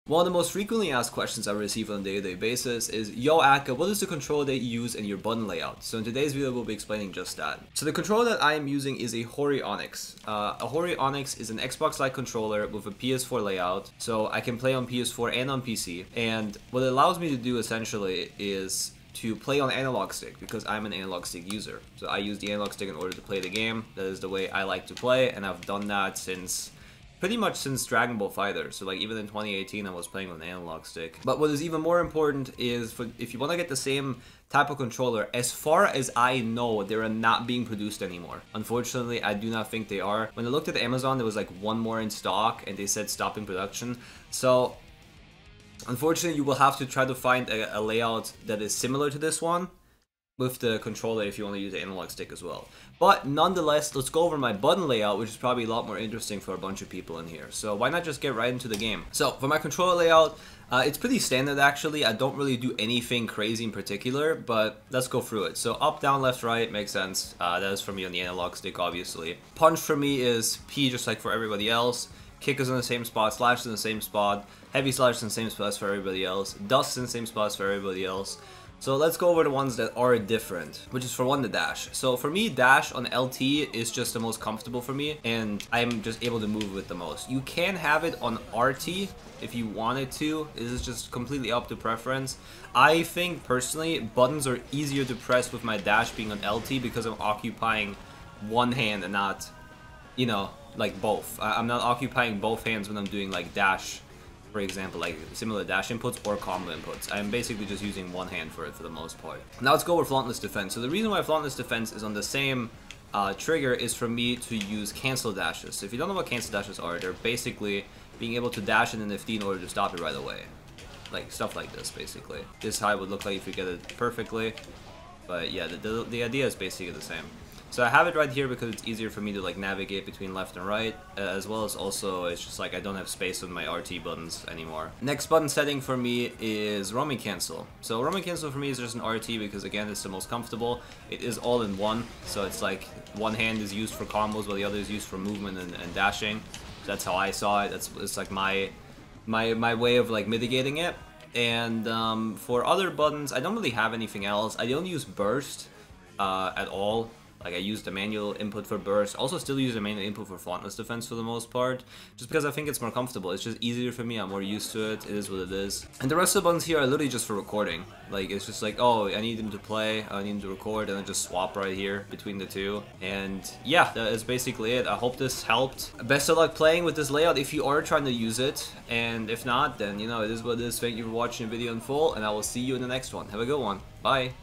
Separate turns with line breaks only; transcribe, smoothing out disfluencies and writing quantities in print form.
One of the most frequently asked questions I receive on a day-to-day basis is, yo Aka, what is the controller that you use in your button layout? So in today's video we'll be explaining just that. So the controller that I am using is a Hori Onyx. A Hori Onyx is an Xbox-like controller with a PS4 layout, so I can play on PS4 and on PC. And what it allows me to do essentially is to play on analog stick, because I'm an analog stick user. So I use the analog stick in order to play the game. That is the way I like to play, and I've done that since pretty much since Dragon Ball FighterZ. So like even in 2018 I was playing with an analog stick. But what is even more important is if you want to get the same type of controller, as far as I know, they are not being produced anymore. Unfortunately, I do not think they are. When I looked at Amazon, there was like one more in stock and they said stopping production. So unfortunately, you will have to try to find a layout that is similar to this one with the controller if you want to use the analog stick as well. But nonetheless, let's go over my button layout, which is probably a lot more interesting for a bunch of people in here. So why not just get right into the game? So for my controller layout, it's pretty standard actually. I don't really do anything crazy in particular, but let's go through it. So up, down, left, right, makes sense. That is for me on the analog stick, obviously. Punch for me is P, just like for everybody else. Kick is in the same spot, slash is in the same spot, heavy slash is in the same spot as for everybody else, dust is in the same spot as for everybody else. So let's go over the ones that are different, which is for one, the dash. So for me, dash on LT is just the most comfortable for me, and I'm just able to move with the most. You can have it on RT if you wanted to. This is just completely up to preference. I think personally, buttons are easier to press with my dash being on LT because I'm occupying one hand and not, you know, like both. I'm not occupying both hands when I'm doing like dash, for example, like similar dash inputs or combo inputs. I'm basically just using one hand for it for the most part. Now let's go with Flauntless Defense. So the reason why Flauntless Defense is on the same trigger is for me to use cancel dashes. So if you don't know what cancel dashes are, they're basically being able to dash in an FD in order to stop it right away. Like stuff like this, basically. This is how it would look like if you get it perfectly. But yeah, the idea is basically the same. So I have it right here because it's easier for me to like navigate between left and right, as well as also it's just like I don't have space on my RT buttons anymore. Next button setting for me is roaming cancel. So roaming cancel for me is just an RT because again it's the most comfortable. It is all in one, so it's like one hand is used for combos while the other is used for movement and dashing. So that's how I saw it. It's like my way of like mitigating it. And for other buttons, I don't really have anything else. I don't use burst at all. Like I use the manual input for burst, also still use the manual input for Flauntless Defense for the most part, just because I think it's more comfortable. It's just easier for me, I'm more used to it, it is what it is. And the rest of the buttons here are literally just for recording. Like it's just like, oh, I need them to play, I need them to record, and I just swap right here between the two. And yeah, that is basically it. I hope this helped. Best of luck playing with this layout if you are trying to use it, and if not, then you know, it is what it is. Thank you for watching the video in full, and I will see you in the next one. Have a good one. Bye.